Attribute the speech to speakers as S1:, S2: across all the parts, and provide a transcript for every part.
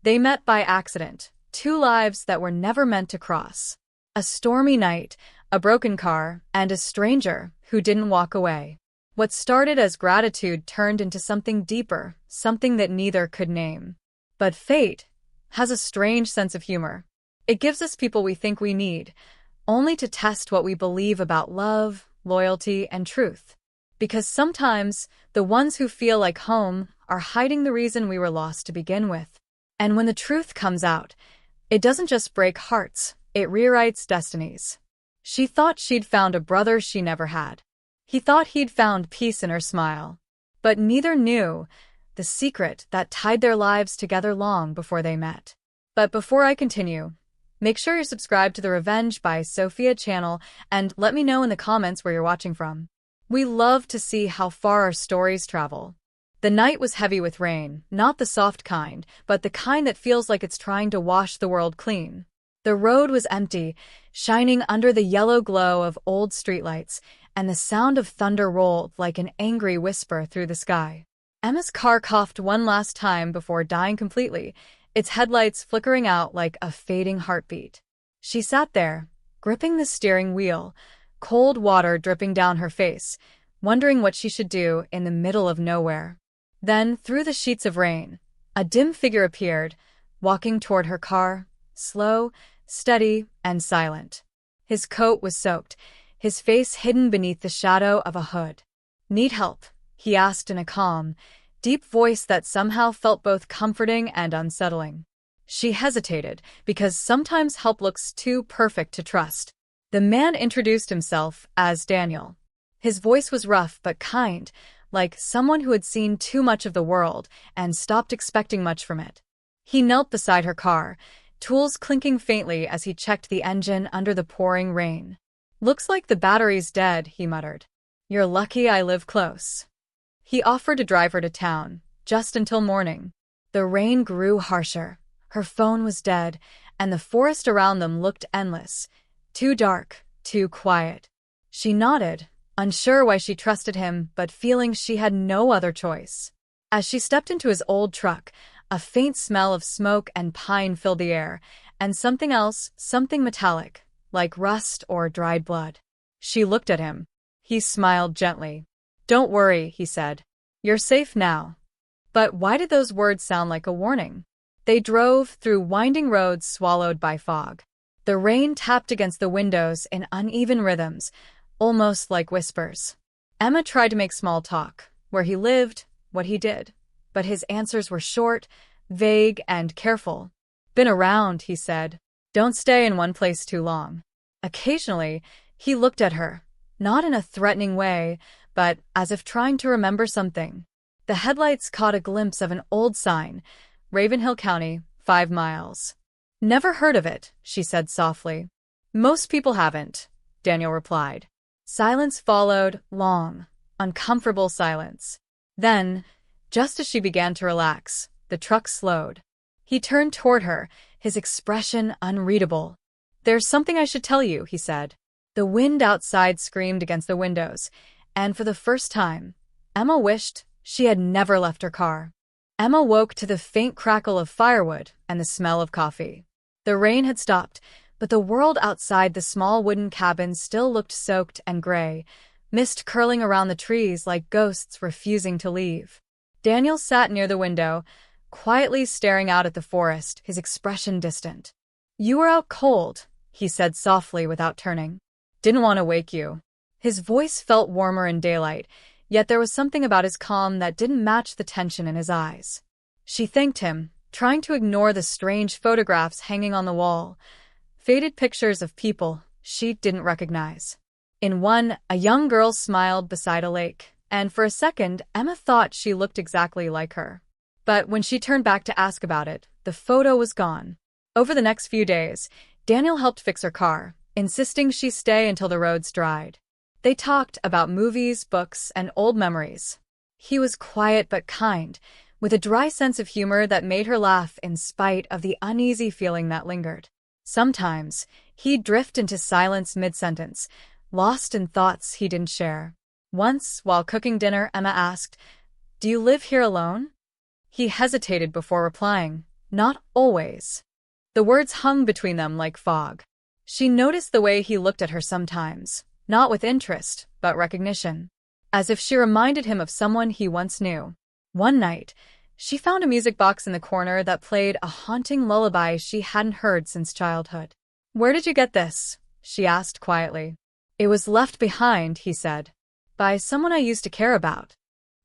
S1: They met by accident, two lives that were never meant to cross. A stormy night, a broken car, and a stranger who didn't walk away. What started as gratitude turned into something deeper, something that neither could name. But fate has a strange sense of humor. It gives us people we think we need, only to test what we believe about love, loyalty, and truth. Because sometimes, the ones who feel like home are hiding the reason we were lost to begin with. And when the truth comes out, it doesn't just break hearts, it rewrites destinies. She thought she'd found a brother she never had. He thought he'd found peace in her smile. But neither knew the secret that tied their lives together long before they met. But before I continue, make sure you're subscribed to the Revenge by Sophia channel and let me know in the comments where you're watching from. We love to see how far our stories travel. The night was heavy with rain, not the soft kind, but the kind that feels like it's trying to wash the world clean. The road was empty, shining under the yellow glow of old streetlights, and the sound of thunder rolled like an angry whisper through the sky. Emma's car coughed one last time before dying completely, its headlights flickering out like a fading heartbeat. She sat there, gripping the steering wheel, cold water dripping down her face, wondering what she should do in the middle of nowhere. Then, through the sheets of rain, a dim figure appeared, walking toward her car, slow, steady, and silent. His coat was soaked, his face hidden beneath the shadow of a hood. "Need help?" he asked in a calm, deep voice that somehow felt both comforting and unsettling. She hesitated, because sometimes help looks too perfect to trust. The man introduced himself as Daniel. His voice was rough but kind, like someone who had seen too much of the world and stopped expecting much from it. He knelt beside her car, tools clinking faintly as he checked the engine under the pouring rain. "Looks like the battery's dead," he muttered. "You're lucky I live close." He offered to drive her to town, just until morning. The rain grew harsher, her phone was dead, and the forest around them looked endless, too dark, too quiet. She nodded, unsure why she trusted him, but feeling she had no other choice. As she stepped into his old truck, a faint smell of smoke and pine filled the air, and something else, something metallic, like rust or dried blood. She looked at him. He smiled gently. "Don't worry," he said. "You're safe now." But why did those words sound like a warning? They drove through winding roads swallowed by fog. The rain tapped against the windows in uneven rhythms, almost like whispers. Emma tried to make small talk, where he lived, what he did. But his answers were short, vague, and careful. "Been around," he said. "Don't stay in one place too long." Occasionally, he looked at her, not in a threatening way, but as if trying to remember something. The headlights caught a glimpse of an old sign, Ravenhill County, 5 miles. "Never heard of it," she said softly. "Most people haven't," Daniel replied. Silence followed, long, uncomfortable silence. Then, just as she began to relax, the truck slowed. He turned toward her, his expression unreadable. "There's something I should tell you," he said. The wind outside screamed against the windows, and for the first time, Emma wished she had never left her car. Emma woke to the faint crackle of firewood and the smell of coffee. The rain had stopped, but the world outside the small wooden cabin still looked soaked and gray, mist curling around the trees like ghosts refusing to leave. Daniel sat near the window, quietly staring out at the forest, his expression distant. "You were out cold," he said softly without turning. "Didn't want to wake you." His voice felt warmer in daylight, yet there was something about his calm that didn't match the tension in his eyes. She thanked him, trying to ignore the strange photographs hanging on the wall, faded pictures of people she didn't recognize. In one, a young girl smiled beside a lake, and for a second, Emma thought she looked exactly like her. But when she turned back to ask about it, the photo was gone. Over the next few days, Daniel helped fix her car, insisting she stay until the roads dried. They talked about movies, books, and old memories. He was quiet but kind, with a dry sense of humor that made her laugh in spite of the uneasy feeling that lingered. Sometimes, he'd drift into silence mid-sentence, lost in thoughts he didn't share. Once, while cooking dinner, Emma asked, "Do you live here alone?" He hesitated before replying, Not always. The words hung between them like fog. She noticed the way he looked at her sometimes, not with interest, but recognition, as if she reminded him of someone he once knew. One night, she found a music box in the corner that played a haunting lullaby she hadn't heard since childhood. "Where did you get this?" she asked quietly. "It was left behind," he said, "by someone I used to care about."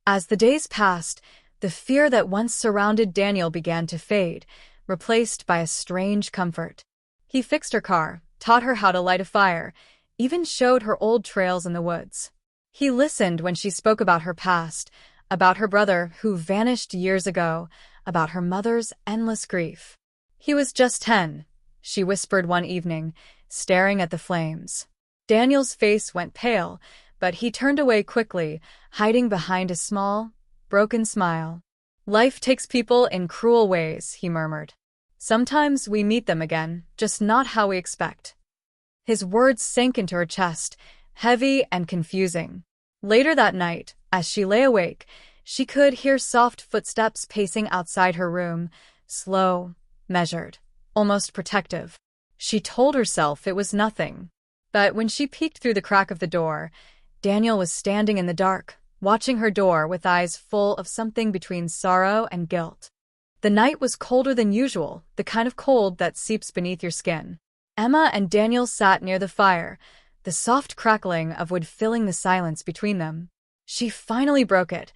S1: As the days passed, the fear that once surrounded Daniel began to fade, replaced by a strange comfort. He fixed her car, taught her how to light a fire, even showed her old trails in the woods. He listened when she spoke about her past, about her brother who vanished years ago, about her mother's endless grief. "He was just 10, she whispered one evening, staring at the flames. Daniel's face went pale, but he turned away quickly, hiding behind a small, broken smile. "Life takes people in cruel ways," he murmured. "Sometimes we meet them again, just not how we expect." His words sank into her chest, heavy and confusing. Later that night, as she lay awake, she could hear soft footsteps pacing outside her room, slow, measured, almost protective. She told herself it was nothing. But when she peeked through the crack of the door, Daniel was standing in the dark, watching her door with eyes full of something between sorrow and guilt. The night was colder than usual, the kind of cold that seeps beneath your skin. Emma and Daniel sat near the fire, the soft crackling of wood filling the silence between them. She finally broke it.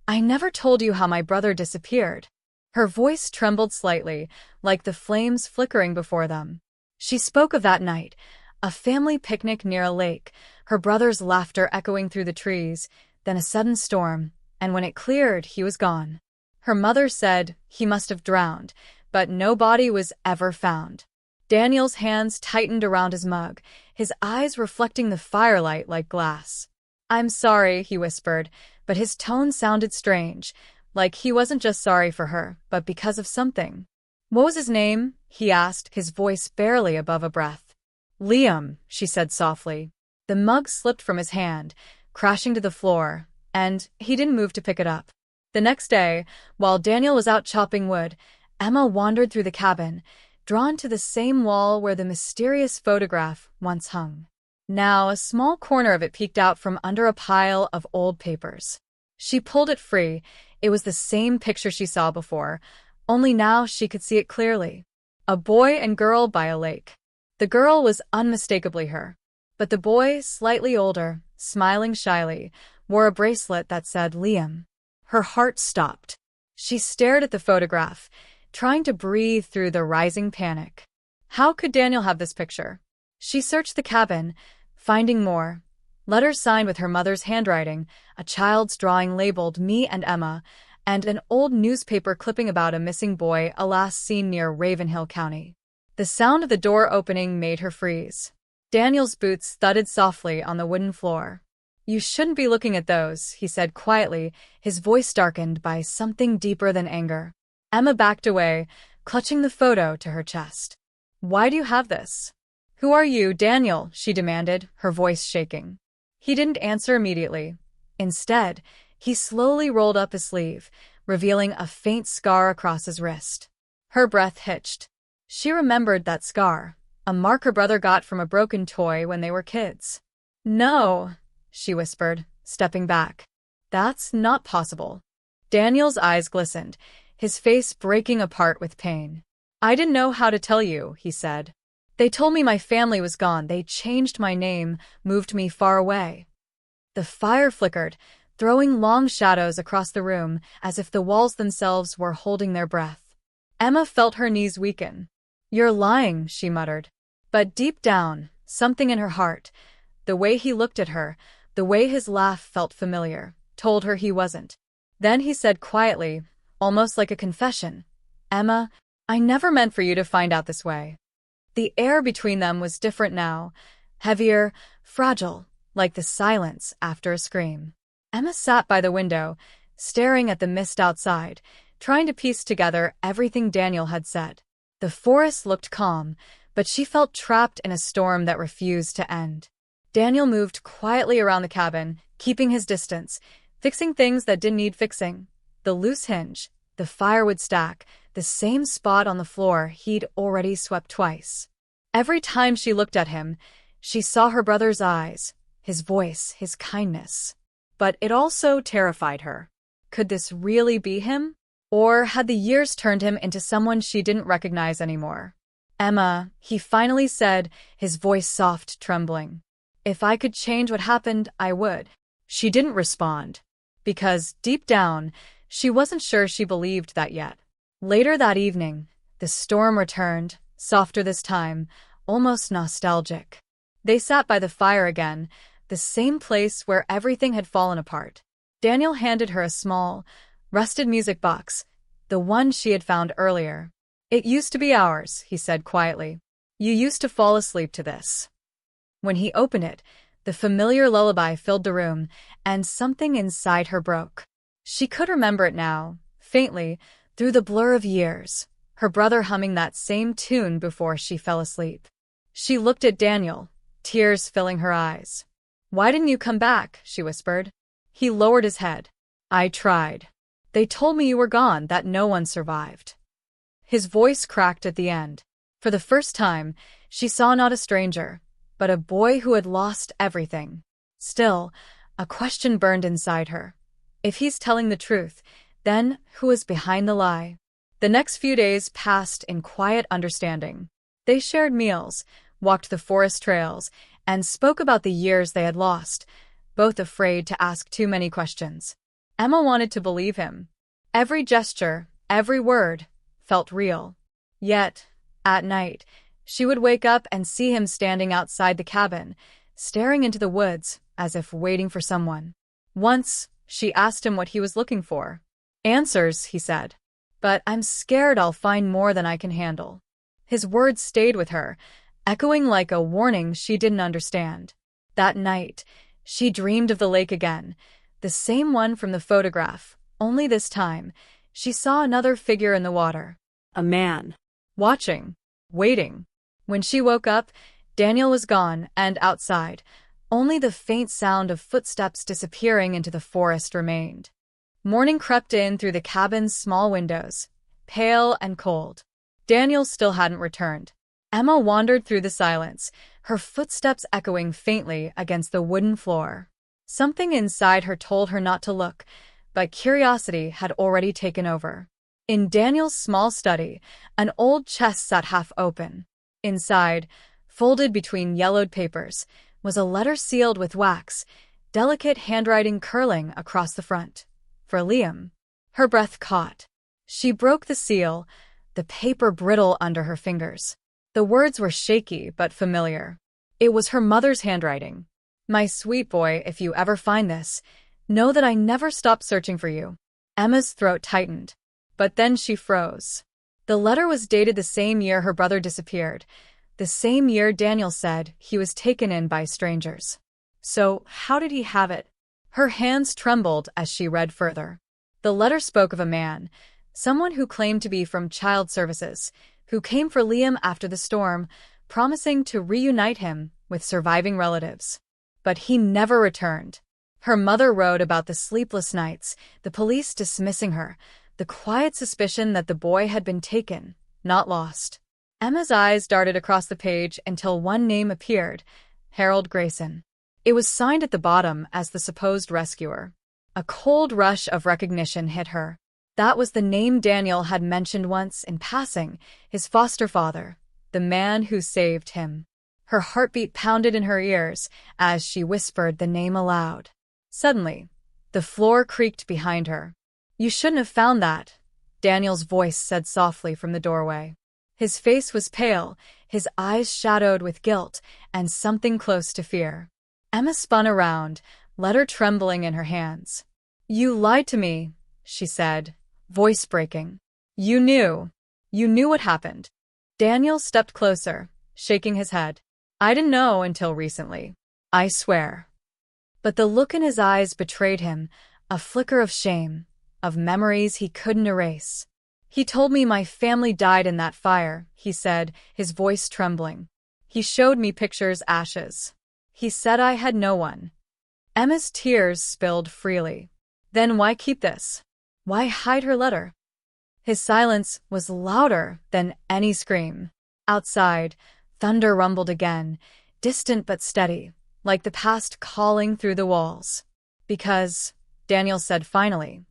S1: "I never told you how my brother disappeared." Her voice trembled slightly, like the flames flickering before them. She spoke of that night, a family picnic near a lake, her brother's laughter echoing through the trees, then a sudden storm, and when it cleared, he was gone. Her mother said he must have drowned, but no body was ever found. Daniel's hands tightened around his mug, his eyes reflecting the firelight like glass. "I'm sorry," he whispered, but his tone sounded strange, like he wasn't just sorry for her, but because of something. "What was his name?" he asked, his voice barely above a breath. "Liam," she said softly. The mug slipped from his hand, crashing to the floor, and he didn't move to pick it up. The next day, while Daniel was out chopping wood, Emma wandered through the cabin, drawn to the same wall where the mysterious photograph once hung. Now a small corner of it peeked out from under a pile of old papers. She pulled it free. It was the same picture she saw before, only now she could see it clearly. A boy and girl by a lake. The girl was unmistakably her, but the boy, slightly older, smiling shyly, wore a bracelet that said Liam. Her heart stopped. She stared at the photograph, trying to breathe through the rising panic. How could Daniel have this picture? She searched the cabin, finding more. Letters signed with her mother's handwriting, a child's drawing labeled Me and Emma, and an old newspaper clipping about a missing boy last seen near Ravenhill County. The sound of the door opening made her freeze. Daniel's boots thudded softly on the wooden floor. "You shouldn't be looking at those," he said quietly, his voice darkened by something deeper than anger. Emma backed away, clutching the photo to her chest. "Why do you have this?" "Who are you, Daniel?" she demanded, her voice shaking. He didn't answer immediately. Instead, he slowly rolled up his sleeve, revealing a faint scar across his wrist. Her breath hitched. She remembered that scar, a mark her brother got from a broken toy when they were kids. "No," she whispered, stepping back. "That's not possible." Daniel's eyes glistened, his face breaking apart with pain. "I didn't know how to tell you," he said. "They told me my family was gone. They changed my name, moved me far away." The fire flickered, throwing long shadows across the room as if the walls themselves were holding their breath. Emma felt her knees weaken. "You're lying," she muttered. But deep down, something in her heart, the way he looked at her, the way his laugh felt familiar, told her he wasn't. Then he said quietly, almost like a confession, "Emma, I never meant for you to find out this way." The air between them was different now, heavier, fragile, like the silence after a scream. Emma sat by the window, staring at the mist outside, trying to piece together everything Daniel had said. The forest looked calm, but she felt trapped in a storm that refused to end. Daniel moved quietly around the cabin, keeping his distance, fixing things that didn't need fixing. The loose hinge, the fire would stack, the same spot on the floor he'd already swept twice. Every time she looked at him, she saw her brother's eyes, his voice, his kindness. But it also terrified her. Could this really be him? Or had the years turned him into someone she didn't recognize anymore? "Emma," he finally said, his voice soft, trembling. "If I could change what happened, I would." She didn't respond, because, deep down, she wasn't sure she believed that yet. Later that evening, the storm returned, softer this time, almost nostalgic. They sat by the fire again, the same place where everything had fallen apart. Daniel handed her a small, rusted music box, the one she had found earlier. "It used to be ours," he said quietly. "You used to fall asleep to this." When he opened it, the familiar lullaby filled the room, and something inside her broke. She could remember it now, faintly, through the blur of years, her brother humming that same tune before she fell asleep. She looked at Daniel, tears filling her eyes. "Why didn't you come back?" she whispered. He lowered his head. "I tried. They told me you were gone, that no one survived." His voice cracked at the end. For the first time, she saw not a stranger, but a boy who had lost everything. Still, a question burned inside her. If he's telling the truth, then who is behind the lie? The next few days passed in quiet understanding. They shared meals, walked the forest trails, and spoke about the years they had lost, both afraid to ask too many questions. Emma wanted to believe him. Every gesture, every word, felt real. Yet, at night, she would wake up and see him standing outside the cabin, staring into the woods as if waiting for someone. Once, she asked him what he was looking for. "Answers," he said. "But I'm scared I'll find more than I can handle." His words stayed with her, echoing like a warning she didn't understand. That night, she dreamed of the lake again, the same one from the photograph, only this time, she saw another figure in the water. A man. Watching. Waiting. When she woke up, Daniel was gone, and outside, only the faint sound of footsteps disappearing into the forest remained. Morning crept in through the cabin's small windows, pale and cold. Daniel still hadn't returned. Emma wandered through the silence, her footsteps echoing faintly against the wooden floor. Something inside her told her not to look, but curiosity had already taken over. In Daniel's small study, an old chest sat half open. Inside, folded between yellowed papers, was a letter sealed with wax, delicate handwriting curling across the front. For Liam. Her breath caught. She broke the seal, the paper brittle under her fingers. The words were shaky but familiar. It was her mother's handwriting. "My sweet boy, if you ever find this, know that I never stopped searching for you." Emma's throat tightened. But then she froze. The letter was dated the same year her brother disappeared, the same year Daniel said he was taken in by strangers. So, how did he have it? Her hands trembled as she read further. The letter spoke of a man, someone who claimed to be from Child Services, who came for Liam after the storm, promising to reunite him with surviving relatives. But he never returned. Her mother wrote about the sleepless nights, the police dismissing her, the quiet suspicion that the boy had been taken, not lost. Emma's eyes darted across the page until one name appeared, Harold Grayson. It was signed at the bottom as the supposed rescuer. A cold rush of recognition hit her. That was the name Daniel had mentioned once in passing, his foster father, the man who saved him. Her heartbeat pounded in her ears as she whispered the name aloud. Suddenly, the floor creaked behind her. "You shouldn't have found that," Daniel's voice said softly from the doorway. His face was pale, his eyes shadowed with guilt and something close to fear. Emma spun around, letter trembling in her hands. "You lied to me," she said, voice breaking. You knew what happened." Daniel stepped closer, shaking his head. "I didn't know until recently. I swear." But the look in his eyes betrayed him, a flicker of shame, of memories he couldn't erase. "He told me my family died in that fire," he said, his voice trembling. "He showed me pictures, ashes. He said I had no one." Emma's tears spilled freely. Then why keep this? Why hide her letter? His silence was louder than any scream. Outside, thunder rumbled again, distant but steady, like the past calling through the walls. Because, Daniel said finally,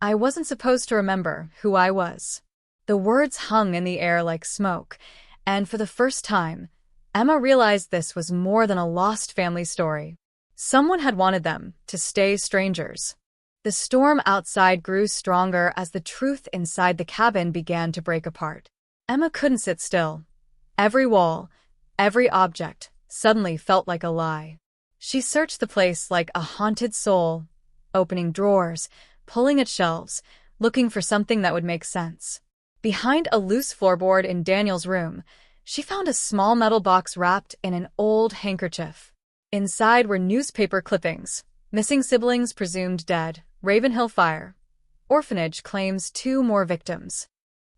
S1: I wasn't supposed to remember who I was. The words hung in the air like smoke, and for the first time, Emma realized this was more than a lost family story. Someone had wanted them to stay strangers. The storm outside grew stronger as the truth inside the cabin began to break apart. Emma couldn't sit still. Every wall, every object, suddenly felt like a lie. She searched the place like a haunted soul, opening drawers, pulling at shelves, looking for something that would make sense. Behind a loose floorboard in Daniel's room, she found a small metal box wrapped in an old handkerchief. Inside were newspaper clippings: missing siblings presumed dead, Ravenhill fire. Orphanage claims 2 more victims.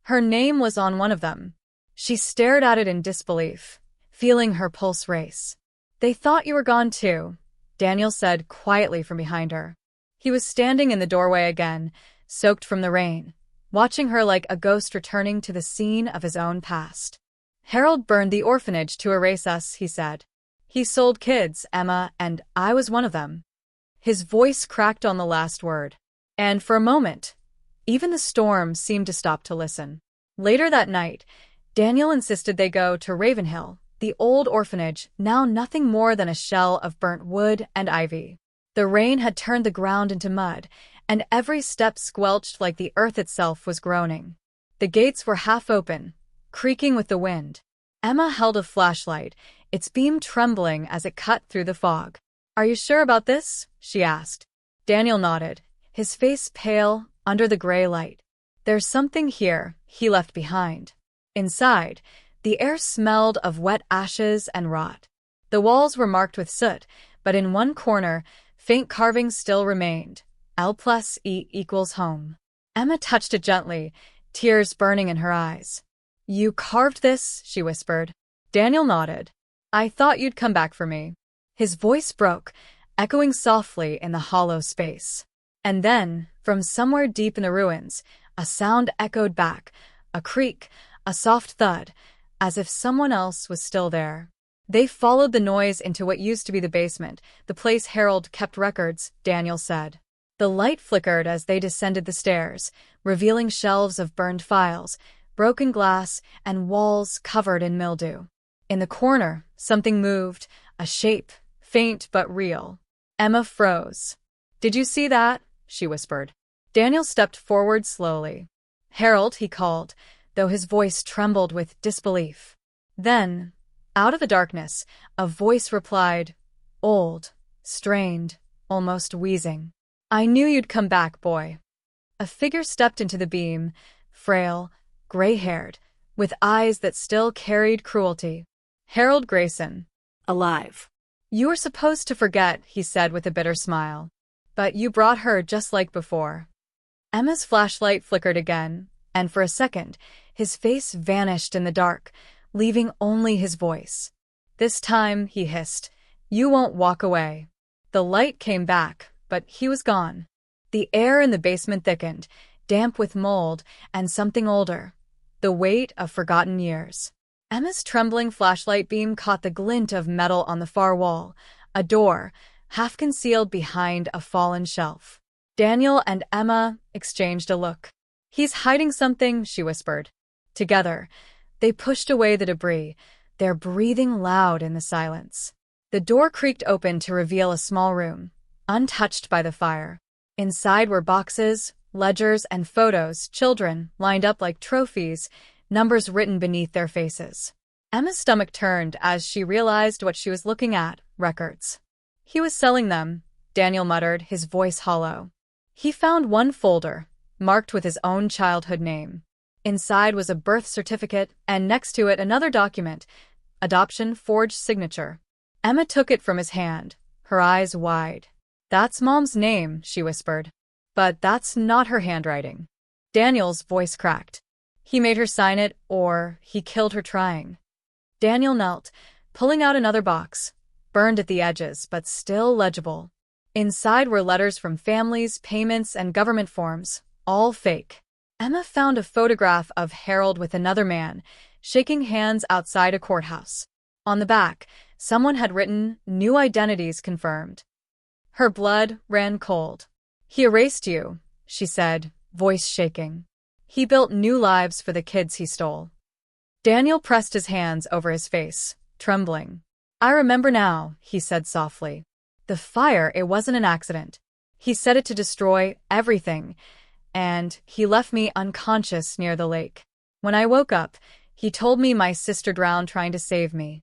S1: Her name was on one of them. She stared at it in disbelief, feeling her pulse race. They thought you were gone too, Daniel said quietly from behind her. He was standing in the doorway again, soaked from the rain, watching her like a ghost returning to the scene of his own past. Harold burned the orphanage to erase us, he said. He sold kids, Emma, and I was one of them. His voice cracked on the last word. And for a moment, even the storm seemed to stop to listen. Later that night, Daniel insisted they go to Ravenhill, the old orphanage, now nothing more than a shell of burnt wood and ivy. The rain had turned the ground into mud, and every step squelched like the earth itself was groaning. The gates were half open, creaking with the wind. Emma held a flashlight, its beam trembling as it cut through the fog. Are you sure about this? She asked. Daniel nodded, his face pale under the gray light. There's something here he left behind. Inside, the air smelled of wet ashes and rot. The walls were marked with soot, but in one corner, faint carvings still remained. L+E=home. Emma touched it gently, tears burning in her eyes. You carved this? She whispered. Daniel nodded. I thought you'd come back for me. His voice broke, echoing softly in the hollow space. And then, from somewhere deep in the ruins, a sound echoed back, a creak, a soft thud, as if someone else was still there. They followed the noise into what used to be the basement, the place Harold kept records, Daniel said. The light flickered as they descended the stairs, revealing shelves of burned files, broken glass, and walls covered in mildew. In the corner, something moved, a shape, faint but real. Emma froze. Did you see that? She whispered. Daniel stepped forward slowly. Harold, he called, though his voice trembled with disbelief. Then, out of the darkness, a voice replied, old, strained, almost wheezing. I knew you'd come back, boy. A figure stepped into the beam, frail, gray-haired, with eyes that still carried cruelty. Harold Grayson.
S2: Alive.
S1: You were supposed to forget, he said with a bitter smile. But you brought her just like before. Emma's flashlight flickered again, and for a second, his face vanished in the dark, leaving only his voice. This time, he hissed, you won't walk away. The light came back, but he was gone. The air in the basement thickened, damp with mold and something older, the weight of forgotten years. Emma's trembling flashlight beam caught the glint of metal on the far wall, a door, half concealed behind a fallen shelf. Daniel and Emma exchanged a look. He's hiding something, she whispered. Together, they pushed away the debris, their breathing loud in the silence. The door creaked open to reveal a small room, untouched by the fire. Inside were boxes, ledgers, and photos, children, lined up like trophies, numbers written beneath their faces. Emma's stomach turned as she realized what she was looking at, records. He was selling them, Daniel muttered, his voice hollow. He found one folder, marked with his own childhood name. Inside was a birth certificate, and next to it another document, adoption forged signature. Emma took it from his hand, her eyes wide. That's Mom's name, she whispered. But that's not her handwriting. Daniel's voice cracked. He made her sign it, or he killed her trying. Daniel knelt, pulling out another box, burned at the edges but still legible. Inside were letters from families, payments, and government forms, all fake. Emma found a photograph of Harold with another man, shaking hands outside a courthouse. On the back, someone had written, "New identities confirmed." Her blood ran cold. "He erased you," she said, voice shaking. "He built new lives for the kids he stole." Daniel pressed his hands over his face, trembling. "I remember now," he said softly. "The fire, it wasn't an accident. He set it to destroy everything, and he left me unconscious near the lake. When I woke up, he told me my sister drowned trying to save me."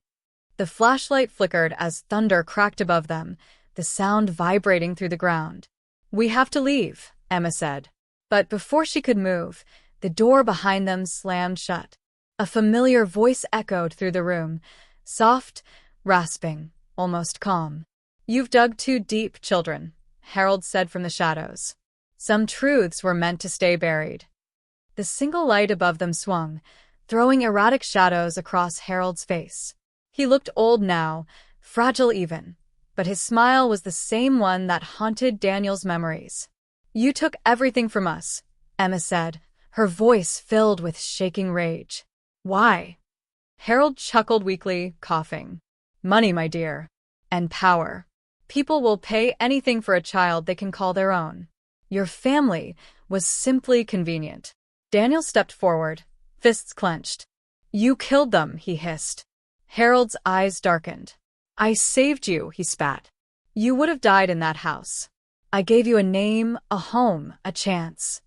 S1: The flashlight flickered as thunder cracked above them, the sound vibrating through the ground. "We have to leave," Emma said. But before she could move, the door behind them slammed shut. A familiar voice echoed through the room, soft, rasping, almost calm. "You've dug too deep, children," Harold said from the shadows. Some truths were meant to stay buried. The single light above them swung, throwing erratic shadows across Harold's face. He looked old now, fragile even, but his smile was the same one that haunted Daniel's memories. "You took everything from us," Emma said, her voice filled with shaking rage. "Why?" Harold chuckled weakly, coughing. "Money, my dear. And power. People will pay anything for a child they can call their own. Your family was simply convenient." Daniel stepped forward, fists clenched. "You killed them," he hissed. Harold's eyes darkened. "I saved you," he spat. "You would have died in that house. I gave you a name, a home, a chance."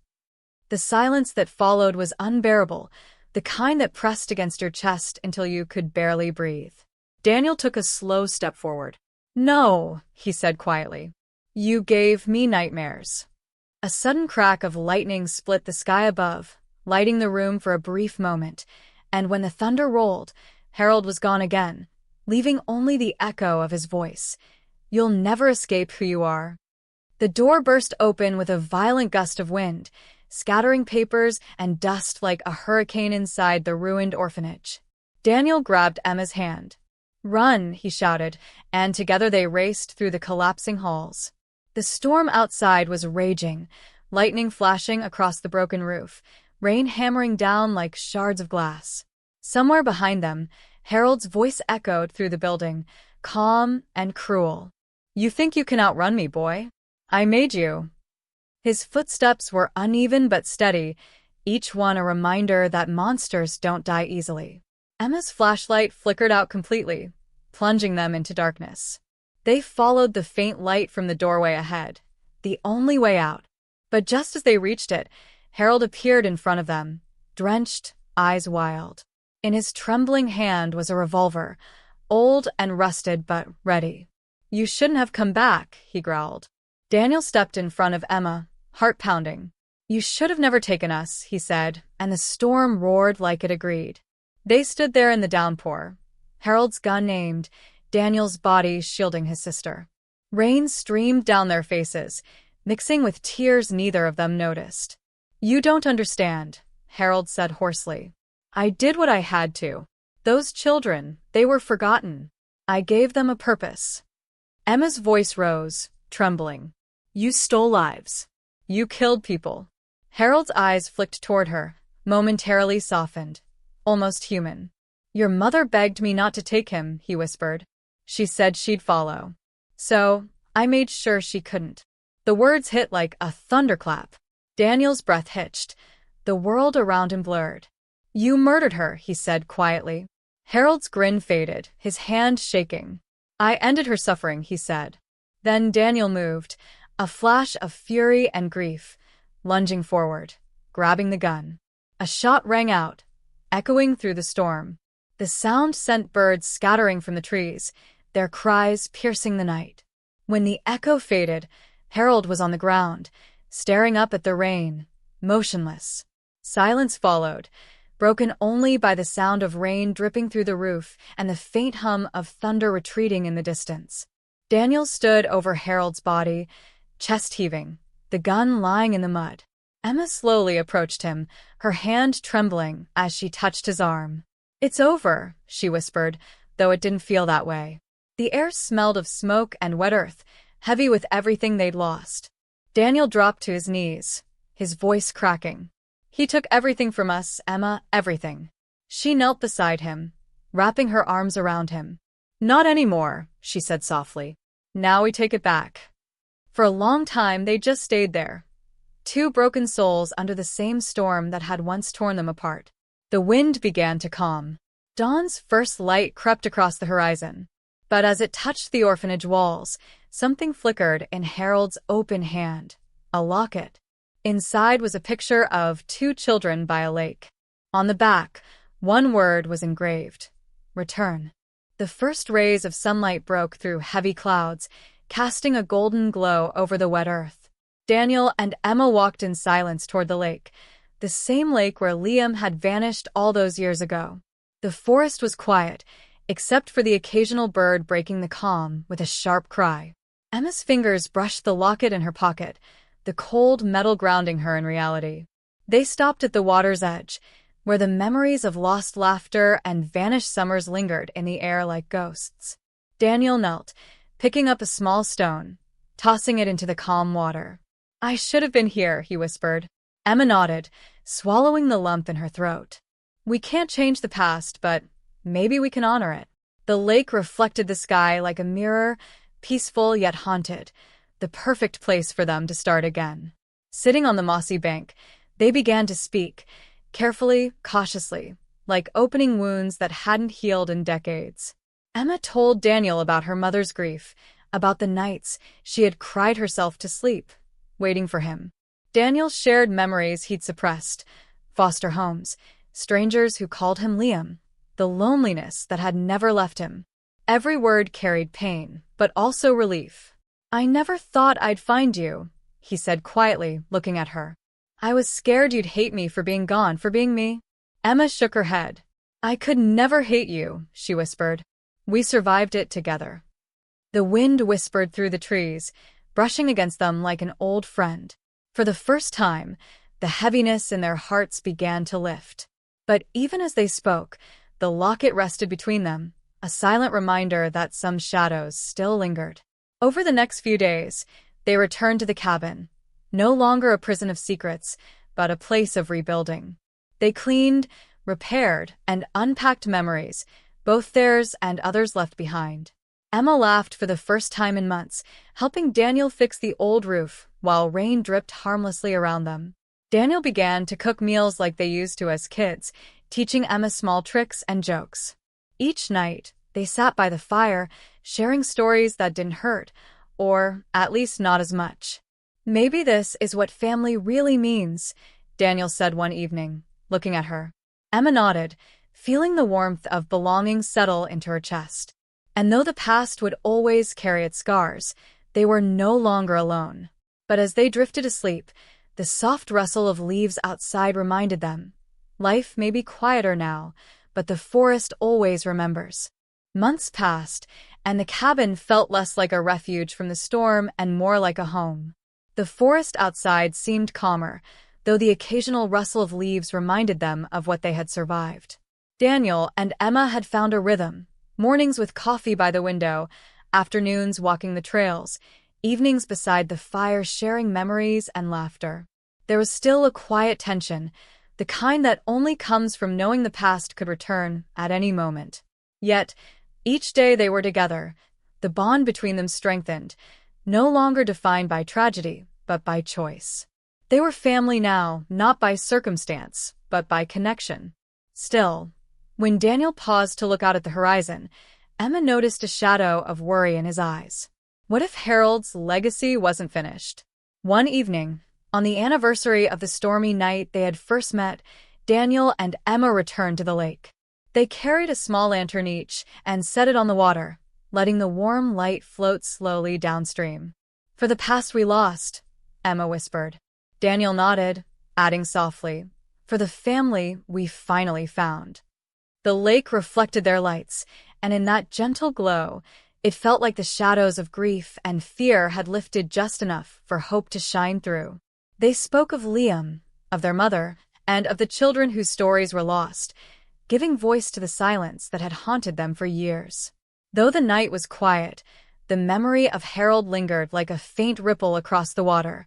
S1: The silence that followed was unbearable, the kind that pressed against your chest until you could barely breathe. Daniel took a slow step forward. "No," he said quietly. "You gave me nightmares." A sudden crack of lightning split the sky above, lighting the room for a brief moment, and when the thunder rolled, Harold was gone again, leaving only the echo of his voice. "You'll never escape who you are." The door burst open with a violent gust of wind, scattering papers and dust like a hurricane inside the ruined orphanage. Daniel grabbed Emma's hand. "Run," he shouted, and together they raced through the collapsing halls. The storm outside was raging, lightning flashing across the broken roof, rain hammering down like shards of glass. Somewhere behind them, Harold's voice echoed through the building, calm and cruel. "You think you can outrun me, boy? I made you." His footsteps were uneven but steady, each one a reminder that monsters don't die easily. Emma's flashlight flickered out completely, plunging them into darkness. They followed the faint light from the doorway ahead, the only way out. But just as they reached it, Harold appeared in front of them, drenched, eyes wild. In his trembling hand was a revolver, old and rusted but ready. "You shouldn't have come back," he growled. Daniel stepped in front of Emma, heart pounding. "You should have never taken us," he said, and the storm roared like it agreed. They stood there in the downpour, Harold's gun aimed, Daniel's body shielding his sister. Rain streamed down their faces, mixing with tears neither of them noticed. "You don't understand," Harold said hoarsely. "I did what I had to. Those children, they were forgotten. I gave them a purpose." Emma's voice rose, trembling. "You stole lives. You killed people." Harold's eyes flicked toward her, momentarily softened, almost human. "Your mother begged me not to take him," he whispered. "She said she'd follow. So, I made sure she couldn't." The words hit like a thunderclap. Daniel's breath hitched. The world around him blurred. "You murdered her," he said quietly. Harold's grin faded, his hand shaking. "I ended her suffering," he said. Then Daniel moved, a flash of fury and grief, lunging forward, grabbing the gun. A shot rang out, echoing through the storm. The sound sent birds scattering from the trees, their cries piercing the night. When the echo faded, Harold was on the ground, staring up at the rain, motionless. Silence followed, broken only by the sound of rain dripping through the roof and the faint hum of thunder retreating in the distance. Daniel stood over Harold's body, chest heaving, the gun lying in the mud. Emma slowly approached him, her hand trembling as she touched his arm. "It's over," she whispered, though it didn't feel that way. The air smelled of smoke and wet earth, heavy with everything they'd lost. Daniel dropped to his knees, his voice cracking. He took everything from us, Emma, everything. She knelt beside him, wrapping her arms around him. Not anymore, she said softly. Now we take it back. For a long time they just stayed there. Two broken souls under the same storm that had once torn them apart. The wind began to calm. Dawn's first light crept across the horizon. But as it touched the orphanage walls, something flickered in Harold's open hand. A locket. Inside was a picture of two children by a lake. On the back, one word was engraved. Return. The first rays of sunlight broke through heavy clouds, casting a golden glow over the wet earth. Daniel and Emma walked in silence toward the lake, the same lake where Liam had vanished all those years ago. The forest was quiet, except for the occasional bird breaking the calm with a sharp cry. Emma's fingers brushed the locket in her pocket, the cold metal grounding her in reality. They stopped at the water's edge, where the memories of lost laughter and vanished summers lingered in the air like ghosts. Daniel knelt, picking up a small stone, tossing it into the calm water. I should have been here, he whispered. Emma nodded, swallowing the lump in her throat. We can't change the past, but maybe we can honor it. The lake reflected the sky like a mirror, peaceful yet haunted, the perfect place for them to start again. Sitting on the mossy bank, they began to speak, carefully, cautiously, like opening wounds that hadn't healed in decades. Emma told Daniel about her mother's grief, about the nights she had cried herself to sleep, waiting for him. Daniel shared memories he'd suppressed, foster homes, strangers who called him Liam, the loneliness that had never left him. Every word carried pain, but also relief. I never thought I'd find you, he said quietly, looking at her. I was scared you'd hate me for being gone, for being me. Emma shook her head. I could never hate you, she whispered. We survived it together. The wind whispered through the trees, brushing against them like an old friend. For the first time, the heaviness in their hearts began to lift. But even as they spoke, the locket rested between them, a silent reminder that some shadows still lingered. Over the next few days, they returned to the cabin, no longer a prison of secrets, but a place of rebuilding. They cleaned, repaired, and unpacked memories, both theirs and others left behind. Emma laughed for the first time in months, helping Daniel fix the old roof while rain dripped harmlessly around them. Daniel began to cook meals like they used to as kids, teaching Emma small tricks and jokes. Each night, they sat by the fire, sharing stories that didn't hurt, or at least not as much. Maybe this is what family really means, Daniel said one evening, looking at her. Emma nodded, feeling the warmth of belonging settle into her chest. And though the past would always carry its scars, they were no longer alone. But as they drifted asleep, the soft rustle of leaves outside reminded them, life may be quieter now, but the forest always remembers. Months passed, and the cabin felt less like a refuge from the storm and more like a home. The forest outside seemed calmer, though the occasional rustle of leaves reminded them of what they had survived. Daniel and Emma had found a rhythm, mornings with coffee by the window, afternoons walking the trails, evenings beside the fire sharing memories and laughter. There was still a quiet tension, the kind that only comes from knowing the past could return at any moment. Yet, each day they were together, the bond between them strengthened, no longer defined by tragedy, but by choice. They were family now, not by circumstance, but by connection. Still, when Daniel paused to look out at the horizon, Emma noticed a shadow of worry in his eyes. What if Harold's legacy wasn't finished? One evening, on the anniversary of the stormy night they had first met, Daniel and Emma returned to the lake. They carried a small lantern each and set it on the water, letting the warm light float slowly downstream. For the past we lost, Emma whispered. Daniel nodded, adding softly, for the family we finally found. The lake reflected their lights, and in that gentle glow, it felt like the shadows of grief and fear had lifted just enough for hope to shine through. They spoke of Liam, of their mother, and of the children whose stories were lost, giving voice to the silence that had haunted them for years. Though the night was quiet, the memory of Harold lingered like a faint ripple across the water.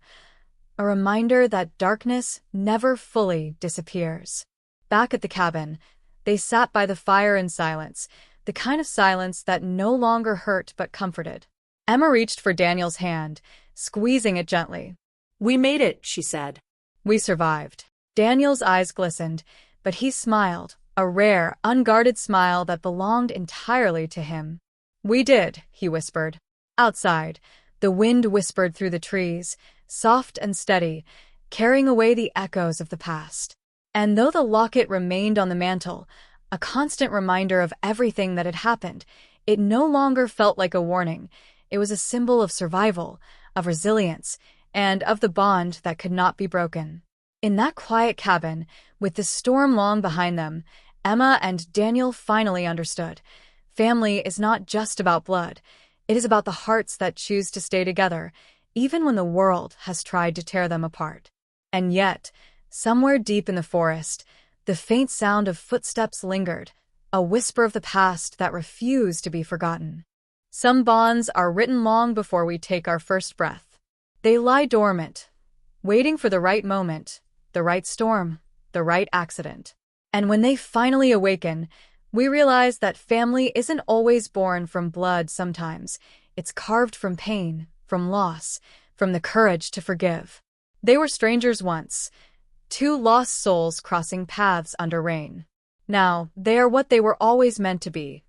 S1: a reminder that darkness never fully disappears. Back at the cabin, they sat by the fire in silence, the kind of silence that no longer hurt but comforted. Emma reached for Daniel's hand, squeezing it gently.
S2: "We made it," she said.
S1: "We survived." Daniel's eyes glistened, but he smiled, a rare, unguarded smile that belonged entirely to him. "We did," he whispered. Outside, the wind whispered through the trees, soft and steady, carrying away the echoes of the past. And though the locket remained on the mantel, a constant reminder of everything that had happened, it no longer felt like a warning. It was a symbol of survival, of resilience, and of the bond that could not be broken. In that quiet cabin, with the storm long behind them, Emma and Daniel finally understood. Family is not just about blood. It is about the hearts that choose to stay together, even when the world has tried to tear them apart. And yet, somewhere deep in the forest, the faint sound of footsteps lingered, a whisper of the past that refused to be forgotten. Some bonds are written long before we take our first breath. They lie dormant, waiting for the right moment, the right storm, the right accident. And when they finally awaken, we realize that family isn't always born from blood sometimes. It's carved from pain, from loss, from the courage to forgive. They were strangers once, two lost souls crossing paths under rain. Now, they are what they were always meant to be,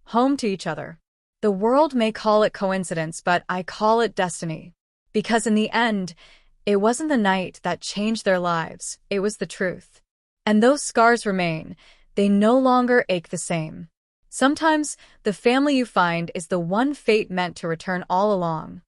S1: home to each other. The world may call it coincidence, but I call it destiny. Because in the end, it wasn't the night that changed their lives, it was the truth. And those scars remain. They no longer ache the same. Sometimes, the family you find is the one fate meant to return all along.